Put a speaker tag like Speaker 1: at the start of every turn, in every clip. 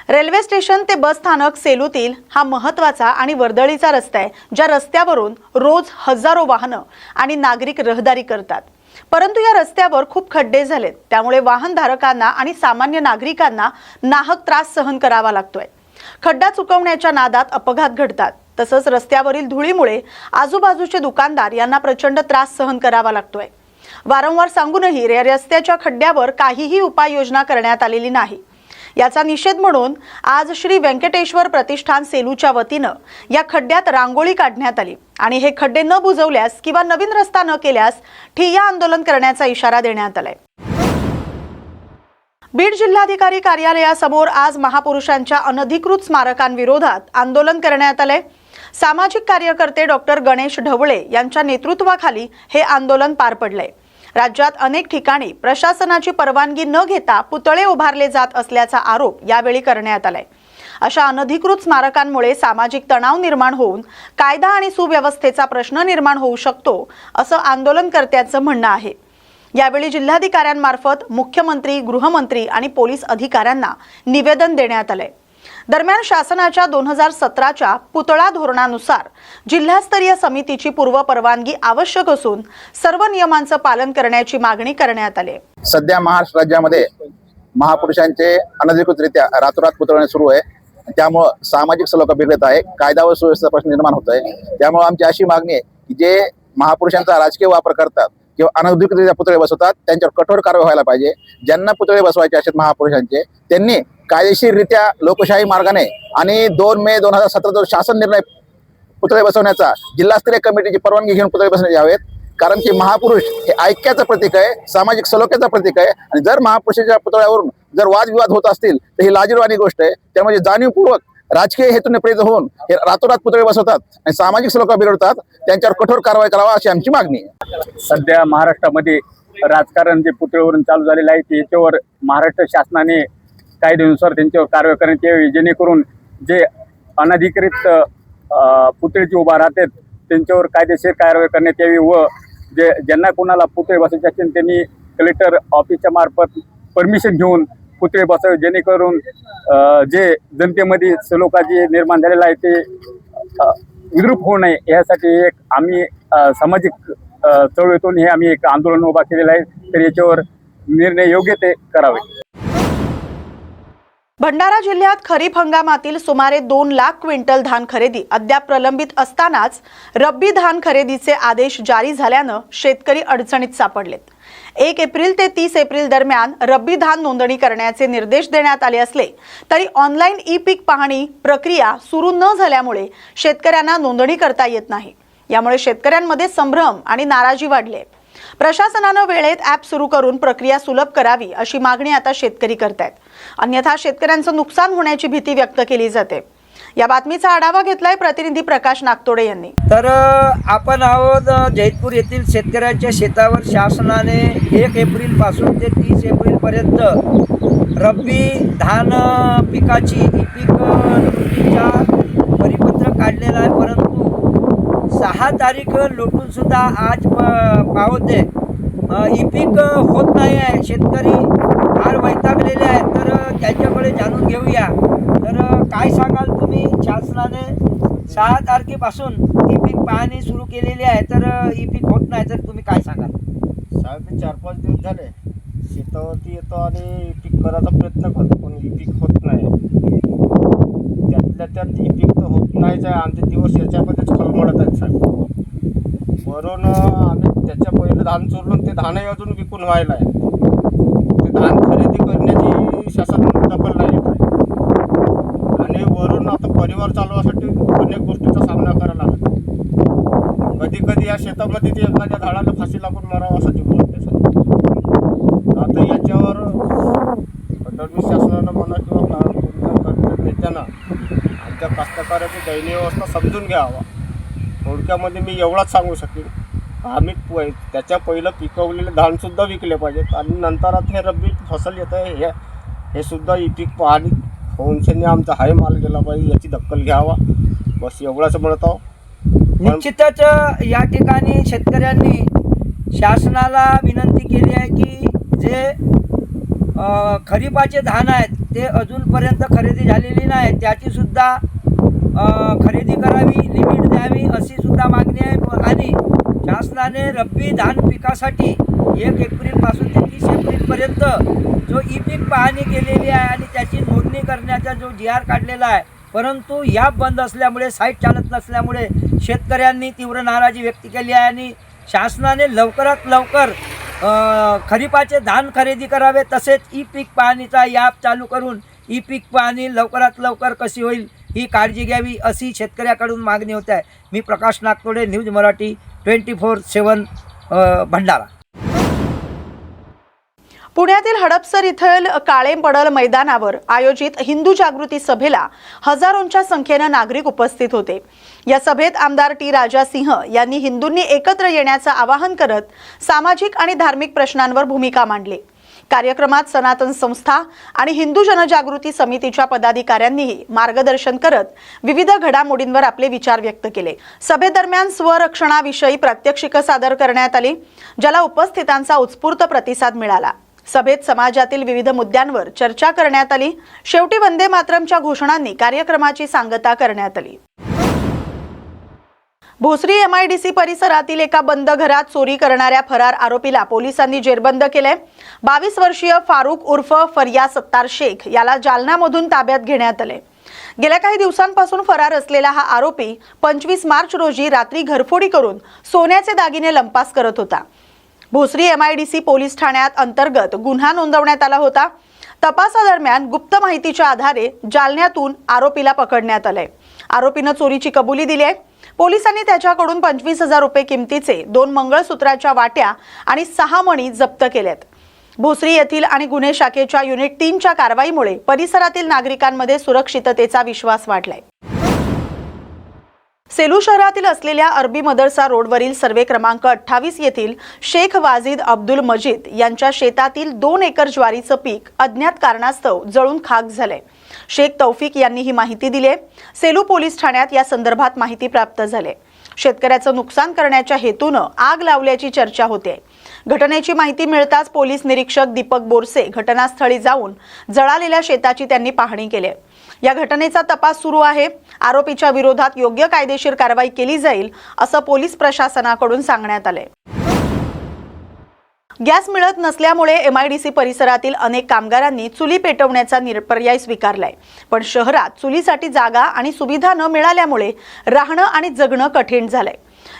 Speaker 1: Railway station ते बस स्थानक सेलूतील हा महत्त्वाचा आणि वर्दळीचा रस्ता आहे, ज्या रस्त्यावरून रोज हजारो वाहनं आणि नागरिक रहदारी करतात। परंतु या रस्त्यावर खूप खड्डे झालेत, त्यामुळे वाहनधारकांना आणि सामान्य नागरिकांना नाहक त्रास सहन करावा लागतोय। खड्डा चुकवण्याच्या नादात अपघात घडतात, तसंच रस्त्यावरील धुळीमुळे आजूबाजूचे दुकानदार यांना प्रचंड त्रास सहन करावा लागतोय। वारंवार सांगूनही रस्त्याच्या खड्ड्यावर काहीही उपाययोजना करण्यात आलेली नाही। याचा निषेध म्हणून आज श्री व्यंकटेश्वर प्रतिष्ठान सेलूच्या वतीनं या खड्ड्यात रांगोळी काढण्यात आली आणि हे खड्डे न बुजवल्यास किंवा नवीन रस्ता न केल्यास ठिय्या आंदोलन करण्याचा इशारा देण्यात आलाय। बीड जिल्हाधिकारी कार्यालयासमोर आज महापुरुषांच्या अनधिकृत स्मारकांविरोधात आंदोलन करण्यात आले। सामाजिक कार्यकर्ते डॉक्टर गणेश ढवळे यांच्या नेतृत्वाखाली हे आंदोलन पार पडले। राज्यात अनेक ठिकाणी प्रशासनाची परवानगी न घेता पुतळे उभारले जात असल्याचा आरोप यावेळी करण्यात आलाय। अशा अनधिकृत स्मारकांमुळे सामाजिक तणाव निर्माण होऊन कायदा आणि सुव्यवस्थेचा प्रश्न निर्माण होऊ शकतो, असं आंदोलनकर्त्यांचं म्हणणं आहे। यावेळी जिल्हाधिकाऱ्यांमार्फत मुख्यमंत्री, गृहमंत्री आणि पोलीस अधिकाऱ्यांना निवेदन देण्यात आले। दरम्यान शासनाच्या 2017च्या पुतळा धोरणानुसार जिल्हास्तरीय समितीची पूर्व परवानगी आवश्यक असून सर्व नियमांचं पालन करण्याची मागणी करण्यात आली।
Speaker 2: सध्या महाराष्ट्र राज्यामध्ये महापुरुषांचे अनधिकृतरित्या रातोरात पुतळणे सुरू आहे, त्यामुळे सामाजिक सलोखा बिघडत आहे, कायदा व सुव्यवस्थेचा प्रश्न निर्माण होत आहे। त्यामुळे आमची अशी मागणी आहे की जे महापुरुषांचा राजकीय वापर करतात किंवा अनधिकृतरित्या पुतळे बसवतात त्यांच्यावर कठोर कारवाई व्हायला पाहिजे। ज्यांना पुतळे बसवायचे असतात महापुरुषांचे त्यांनी कायदेशीररित्या लोकशाही मार्गाने आणि 2 मे 2017 जो शासन निर्णय पुतळे बसवण्याचा जिल्हास्तरीय कमिटीची परवानगी घेऊन पुतळे बसवण्यात यावेत। कारण की महापुरुष हे ऐक्याचं प्रतीक आहे, सामाजिक सलोख्याचं प्रतीक आहे आणि जर महापुरुषाच्या पुतळ्यावरून जर वादविवाद होत असतील तर ही लाजिरवाणी गोष्ट आहे। त्यामुळे जाणीवपूर्वक राजकीय हेतूने प्रेरित होऊन हे रातोरात पुतळे बसवतात आणि सामाजिक सलोखा बिघडतात, त्यांच्यावर कठोर कारवाई करावा अशी आमची मागणी आहे।
Speaker 3: सध्या महाराष्ट्रामध्ये राजकारण जे पुतळेवरून चालू झालेलं आहे त्याच्यावर महाराष्ट्र शासनाने कायद्यानुसार त्यांच्यावर कारवाई करण्यात यावी, जेणेकरून जे अनधिकृत पुतळे जे उभा राहतात त्यांच्यावर कायदेशीर कारवाई करण्यात यावी व ज्यांना कोणाला पुतळे बसवायचे असतील त्यांनी कलेक्टर ऑफिसच्या मार्फत परमिशन घेऊन पुतळे बसावे, जेणेकरून जे जनतेमध्ये सलोखा जे निर्माण झालेला आहे ते विद्रूप होऊ नये यासाठी एक आम्ही सामाजिक चळवळीतून हे आम्ही एक आंदोलन उभा केलेलं आहे। तर याच्यावर निर्णय योग्य ते करावे।
Speaker 1: भंडारा जिल्ह्यात खरीप हंगामातील सुमारे 2 लाख क्विंटल धान खरेदी अद्याप प्रलंबित असतानाच रब्बी धान खरेदीचे आदेश जारी झाल्यानं शेतकरी अडचणीत सापडलेत। 1 एप्रिल ते 30 एप्रिल दरम्यान रब्बी धान नोंदणी करण्याचे निर्देश देण्यात आले असले तरी ऑनलाईन ई पीक पाहणी प्रक्रिया सुरू न झाल्यामुळे शेतकऱ्यांना नोंदणी करता येत नाही। यामुळे शेतकऱ्यांमध्ये संभ्रम आणि नाराजी वाढली आहे। प्रशासनानं वेळेत ॲप सुरू करून प्रक्रिया सुलभ करावी अशी मागणी आता शेतकरी करतायत, अन्यथा शेतकऱ्यांचं नुकसान होण्याची भीती व्यक्त केली जाते। या बातमीचा आढावा घेतलाय प्रतिनिधी प्रकाश नागतोडे यांनी।
Speaker 4: तर आपण आहोत जैतपूर येथील शेतकऱ्यांच्या शेतावर शासनाने 1 एप्रिल पासून ते 30 एप्रिल पर्यंत रब्बी धान पिकाची ई पीक नोंदणीचा परिपत्रक काढलेला आहे, परंतु 6 तारीख लोटून सुद्धा आज पावते ई पीक होत नाही आहे। शेतकरी फार वैतागलेले आहेत, तर त्यांच्याकडे जाणून घेऊया। तर काय सांगाल तुम्ही, शासनाने 6 तारखेपासून ई पीक पाहणी सुरू केलेली आहे, तर ई पीक होत नाही, तर तुम्ही काय सांगाल?
Speaker 5: साहेब 4-5 दिवस झाले शेतावरती येतो आणि ई पीक करायचा प्रयत्न करतो, पण ई पीक होत नाही। त्यातल्या त्यात ई पीक तर होत नाहीच आहे। आमचे दिवस याच्यामध्येच खलबळत आहेत साहेब। वरून आम्ही त्याच्या पहिलं धान चोरलं, ते धानही अजून विकून व्हायला आहे। ते धान खरेदी करण्याची शासनाने दखल नाही घेत आहे आणि वरून आता परिवार चालवण्यासाठी अनेक गोष्टीचा सामना करायला लागतो। कधी कधी या शेतामध्ये ते एखाद्या झाडाला फाशी लागून मरावं असं जीव वाटते साहेब। आता याच्यावर फडणवीस शासनानं म्हणा किंवा नेत्यांना आमच्या कास्तकाराची दयनीय अवस्था समजून घ्यावा। थोडक्यामध्ये मी एवढाच सांगू शकेन, आम्ही त्याच्या पहिलं पिकवलेले धानसुद्धा विकले पाहिजेत आणि नंतर आता हे रब्बी फसल येतं आहे हे सुद्धा ई पीक पाहणी होऊनशनी आमचा हाय माल गेला पाहिजे, याची दखल घ्यावा, बस एवढाच म्हणत आहो।
Speaker 4: निश्चितच या ठिकाणी शेतकऱ्यांनी शासनाला विनंती केली आहे की जे खरीपाचे धान आहेत ते अजूनपर्यंत खरेदी झालेली नाही, त्याची सुद्धा खरेदी करावी, लिमिट द्यावी अशी सुद्धा मागणी आहे। आणि शासनाने रब्बी धान पिकासाठी 1 एप्रिलपासून ते 30 एप्रिलपर्यंत जो ई पीक पाहणी केलेली आहे आणि त्याची नोंदणी करण्याचा जो GR काढलेला आहे, परंतु या बंद असल्यामुळे, साईट चालत नसल्यामुळे शेतकऱ्यांनी तीव्र नाराजी व्यक्त केली आहे आणि शासनाने लवकरात लवकर खरीपाचे धान खरेदी करावे, तसेच ई पीक पाहणीचा ॲप चालू करून ई पीक पाहणी लवकरात लवकर कशी होईल ही काळजी घ्यावी अशी शेतकऱ्याकडून मागणी होत आहे। मी प्रकाश नागतोडे, न्यूज मराठी 24/7 भंडारा।
Speaker 1: पुण्यातील हडपसर येथील काळे पडळ मैदानावर आयोजित हिंदू जागृती सभेला हजारोंच्या संख्येने नागरिक उपस्थित होते। या सभेत आमदार टी राजा सिंह यांनी हिंदूंनी एकत्र येण्याचे आवाहन करत सामाजिक आणि धार्मिक प्रश्नांवर भूमिका मांडली। कार्यक्रमात सनातन संस्था आणि हिंदू जनजागृती समितीच्या पदाधिकाऱ्यांनीही मार्गदर्शन करत विविध घडामोडींवर आपले विचार व्यक्त केले। सभेदरम्यान स्वरक्षणाविषयी प्रात्यक्षिक सादर करण्यात आली, ज्याला उपस्थितांचा उत्स्फूर्त प्रतिसाद मिळाला। सभेत समाजातील विविध मुद्द्यांवर चर्चा करण्यात आली। शेवटी वंदे मातरमच्या घोषणांनी कार्यक्रमाची सांगता करण्यात आली। भोसरी MIDC परिसरातील एका बंद घरात चोरी करणाऱ्या फरार आरोपीला पोलिसांनी जेरबंद केले। 22 वर्षीय फारुक उर्फ फरिया सत्तार शेख याला जालनामधून ताब्यात घेण्यात आले। गेल्या काही दिवसांपासून फरार असलेला हा आरोपी 25 मार्च रोजी रात्री घरफोडी करून सोन्याचे दागिने लंपास करत होता। भोसरी MIDC पोलीस ठाण्यात अंतर्गत गुन्हा नोंदवण्यात आला होता। तपासादरम्यान गुप्त माहितीच्या आधारे जालन्यातून आरोपीला पकडण्यात आले। आरोपीने चोरीची कबुली दिली आहे। पोलिसांनी त्याच्याकडून 25,000 रुपये किमतीचे 2 मंगळसूत्राच्या वाट्या आणि 6 मणी जप्त केलेत। भोसरी येथील आणि गुन्हे शाखेच्या युनिट 3च्या कारवाईमुळे परिसरातील नागरिकांमध्ये सुरक्षिततेचा विश्वास वाढलाय। सेलू शहरातील असलेल्या अरबी मदरसा रोडवरील सर्वे क्रमांक 28 येथील शेख वाजिद अब्दुल मजीद यांच्या शेतातील 2 एकर ज्वारीचं पीक अज्ञात कारणास्तव जळून खाक झाले। शेख तौफिक यांनी ही माहिती दिली। सेलू पोलीस ठाण्यात या संदर्भात माहिती प्राप्त झाली। शेतकऱ्याचं नुकसान करण्याच्या हेतूने आग लावल्याची चर्चा होते। घटनेची माहिती मिळताच पोलीस निरीक्षक दीपक बोरसे घटनास्थळी जाऊन जळालेल्या शेताची त्यांनी पाहणी केली। या घटनेचा तपास सुरू आहे। आरोपीच्या विरोधात योग्य कायदेशीर कारवाई केली जाईल असं पोलीस प्रशासनाकडून सांगण्यात आले। गॅस मिळत नसल्यामुळे MIDC परिसरातील अनेक कामगारांनी चुली पेटवण्याचा पर्याय स्वीकारलाय, पण शहरात चुलीसाठी जागा आणि सुविधा न मिळाल्यामुळे राहणं आणि जगणं कठीण झालंय।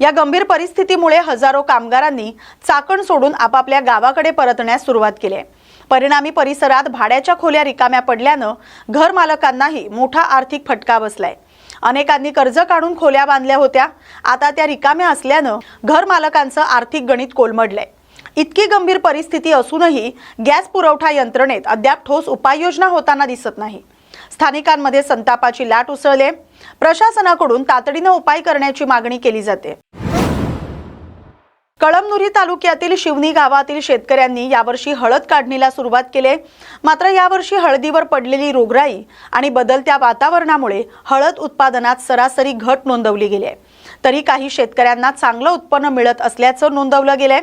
Speaker 1: या गंभीर परिस्थितीमुळे हजारो कामगारांनी चाकण सोडून आपापल्या गावाकडे परतण्यास सुरुवात केली आहे। परिणामी परिसरात भाड्याच्या खोल्या रिकाम्या पडल्यानं घर मालकांनाही मोठा आर्थिक फटका बसलाय। अनेकांनी कर्ज काढून खोल्या बांधल्या होत्या, आता त्या रिकाम्या असल्यानं घर मालकांचं आर्थिक गणित कोलमडलंय। इतकी गंभीर परिस्थिती असूनही गॅस पुरवठा यंत्रणेत अद्याप ठोस उपाययोजना होताना दिसत नाही। स्थानिकांमध्ये संतापाची लाट उसळली। प्रशासनाकडून तातडीने उपाय करण्याची मागणी केली जाते। कळमनुरी तालुक्यातील शिवनी गावातील शेतकऱ्यांनी यावर्षी हळद काढणीला सुरुवात केली। मात्र यावर्षी हळदीवर पडलेली रोगराई आणि बदलत्या वातावरणामुळे हळद उत्पादनात सरासरी घट नोंदवली गेली आहे। तरी काही शेतकऱ्यांना चांगलं उत्पन्न मिळत असल्याचं नोंदवलं गेलंय।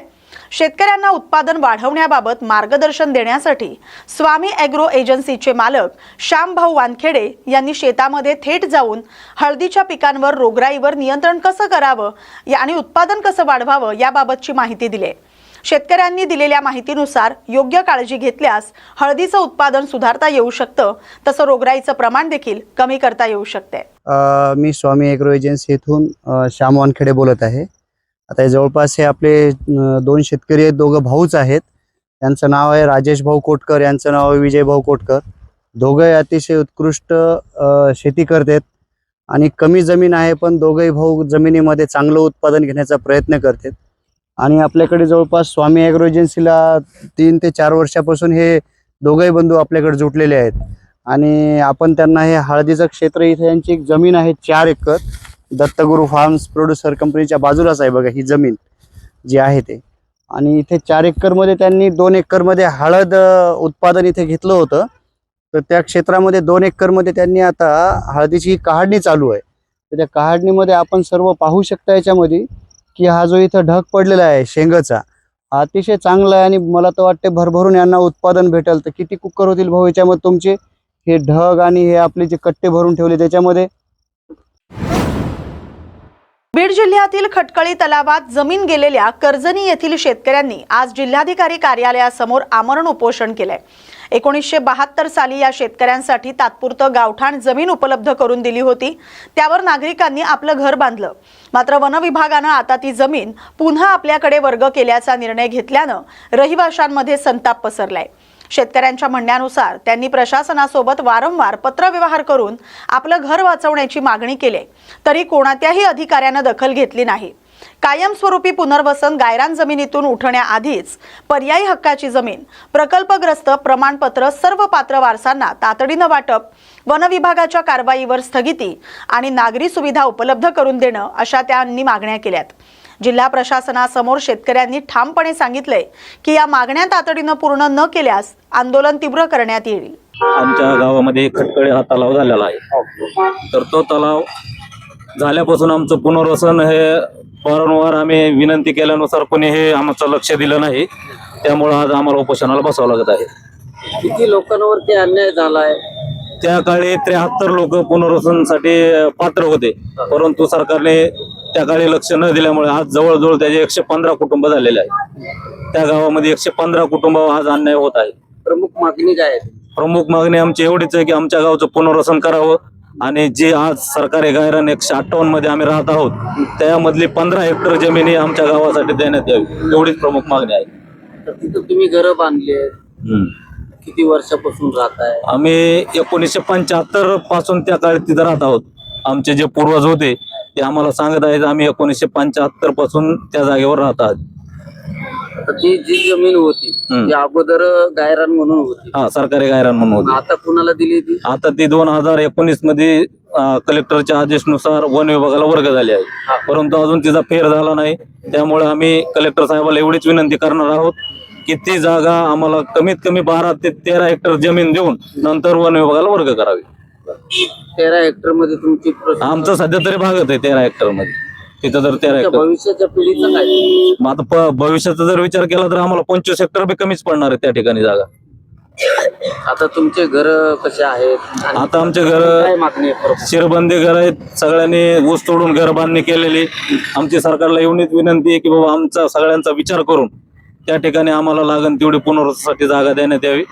Speaker 1: शेतकऱ्यांना उत्पादन वाढवण्याबाबत मार्गदर्शन देण्यासाठी स्वामी ॲग्रो एजन्सीचे मालक श्यामभाऊ वानखेडे यांनी शेतामध्ये थेट जाऊन हळदीच्या पिकांवर रोगराईवर नियंत्रण कसं करावं आणि उत्पादन कसं वाढवावं याबाबतची माहिती दिली। शेतकऱ्यांनी दिलेल्या माहितीनुसार योग्य काळजी घेतल्यास हळदीचं उत्पादन सुधारता येऊ शकतं, तसं रोगराईचं प्रमाण देखील कमी करता येऊ शकते।
Speaker 6: मी स्वामी ॲग्रो एजन्सी येथून श्याम वानखेडे बोलत आहे। आता हे जवळपास हे आपले 2 शेतकरी आहेत, दोघं भाऊच आहेत। त्यांचं नाव आहे राजेश भाऊ कोटकर, यांचं नाव आहे विजय भाऊ कोटकर। दोघंही अतिशय उत्कृष्ट शेती करतात आणि कमी जमीन आहे, पण दोघंही भाऊ जमिनीमध्ये चांगलं उत्पादन घेण्याचा प्रयत्न करतात। आणि आपल्याकडे जवळपास स्वामी ॲग्रो एजन्सीला 3 ते 4 वर्षापासून हे दोघंही बंधू आपल्याकडे जुटलेले आहेत। आणि आपण त्यांना हे हळदीचं क्षेत्र, इथे यांची एक जमीन आहे 4 एकर, दत्तगुरु फार्म्स प्रोड्युसर कंपनीच्या बाजूलाच आहे बघा ही जमीन जी आहे ते। आणि इथे 4 एकरमध्ये त्यांनी 2 एकरमध्ये हळद उत्पादन इथे घेतलं होतं, तर त्या क्षेत्रामध्ये 2 एकरमध्ये त्यांनी आता हळदीची काढणी चालू आहे। तर त्या काढणीमध्ये आपण सर्व पाहू शकता याच्यामध्ये की हा जो इथं ढग पडलेला आहे शेंगाचा, अतिशय चांगला आहे आणि मला तर वाटते भरभरून यांना उत्पादन भेटेल. तर किती कुकर होतील भाऊ याच्यामध्ये तुमचे? हे ढग आणि हे आपले जे कट्टे भरून ठेवले त्याच्यामध्ये.
Speaker 1: बीड जिल्ह्यातील खटकळी तलावात जमीन गेलेल्या कर्जनी येथील शेतकऱ्यांनी आज जिल्हाधिकारी कार्यालयासमोर आमरण उपोषण केलंय. 1972 साली या शेतकऱ्यांसाठी तात्पुरतं गावठाण जमीन उपलब्ध करून दिली होती. त्यावर नागरिकांनी आपलं घर बांधलं. मात्र वन विभागानं आता ती जमीन पुन्हा आपल्याकडे वर्ग केल्याचा निर्णय घेतल्यानं रहिवाशांमध्ये संताप पसरलाय. शेतकऱ्यांच्या म्हणण्यानुसार त्यांनी प्रशासनासोबत वारंवार पत्रव्यवहार करून आपलं घर वाचवण्याची मागणी केली, तरी कोणत्याही अधिकाऱ्यानं दखल घेतली नाही. कायमस्वरूपी पुनर्वसन गायरान जमिनीतून उठण्याआधीच पर्यायी हक्काची जमीन, प्रकल्पग्रस्त प्रमाणपत्र सर्व पात्र वारसांना तातडीनं वाटप, वन विभागाच्या कारवाईवर स्थगिती आणि नागरी सुविधा उपलब्ध करून देणं अशा त्यांनी मागण्या केल्यात. जिल्हा प्रशासनासमोर शेतकऱ्यांनी ठामपणे सांगितलंय की या मागण्या तातडीनं पूर्ण न केल्यास आंदोलन तीव्र करण्यात येईल.
Speaker 7: आमच्या गावामध्ये खटकळे हा तलाव झालेला आहे. तर तो तलाव झाल्यापासून आमचं पुनर्वसन हे वारंवार आम्ही विनंती केल्यानुसार कोणी हे आमचं लक्ष दिलं नाही. त्यामुळे आज आम्हाला उपोषणाला बसावं लागत आहे.
Speaker 4: किती लोकांवरती अन्याय झालाय?
Speaker 7: त्या काळी 73 लोक पुनर्वसनासाठी पात्र होते, परंतु सरकारने त्या काळी लक्ष न दिल्यामुळे आज जवळजवळ त्याचे 115 कुटुंब झालेले आहे. त्या गावामध्ये 115 कुटुंब आज अन्याय होत आहे.
Speaker 4: प्रमुख मागणी काय आहे?
Speaker 7: प्रमुख मागणी आमची एवढीच आहे की आमच्या गावचं पुनर्वसन करावं आणि जे आज सरकारी गायरान 158 मध्ये आम्ही राहत आहोत त्यामधली 15 हेक्टर जमीन ही आमच्या गावासाठी देण्यात यावी, एवढीच प्रमुख मागणी आहे.
Speaker 4: तिथं तुम्ही घर बांधले, किती वर्षापासून राहताय?
Speaker 7: आम्ही 1975 पासून त्या काळात तिथं राहत आहोत. आमचे जे पूर्वज होते ते आम्हाला सांगत आहेत आम्ही 1975 पासून त्या जागेवर राहत आहोत.
Speaker 4: ती जी जमीन होती ती अगोदर गायरान म्हणून होती.
Speaker 7: हा, सरकारी गायरान म्हणून होती.
Speaker 4: आता कुणाला दिली ती?
Speaker 7: आता ती 2019 मध्ये कलेक्टरच्या आदेशानुसार वन विभागाला वर्ग झाली आहे, परंतु अजून तिचा फेर झाला नाही. त्यामुळे आम्ही कलेक्टर साहेबाला एवढीच विनंती करणार आहोत की ती जागा आम्हाला कमीत कमी 12 ते 13 हेक्टर जमीन देऊन नंतर वन विभागाला वर्ग करावी.
Speaker 4: 13 हेक्टर मध्ये तुमची
Speaker 7: आमचं सध्या तरी भागत आहे 13 हेक्टर मध्ये. तिथं तर 13 हेक्टर.
Speaker 4: भविष्याच्या पिढीचं काय?
Speaker 7: मग आता भविष्याचा जर विचार केला तर आम्हाला 25 हेक्टर बी कमीच पडणार आहे त्या ठिकाणी जागा.
Speaker 4: आता तुमचे घर कसे आहेत?
Speaker 7: आता आमचे घर
Speaker 4: काय मागणी आहे?
Speaker 7: शिरबंदी घर आहेत. सगळ्यांनी ऊस तोडून घर बांधणी केलेली. आमची सरकारला एवढीच विनंती आहे की बाबा आमचा सगळ्यांचा विचार करून त्या ठिकाणी आम्हाला लागण तेवढी पुनर्वसनासाठी जागा देण्यात यावी.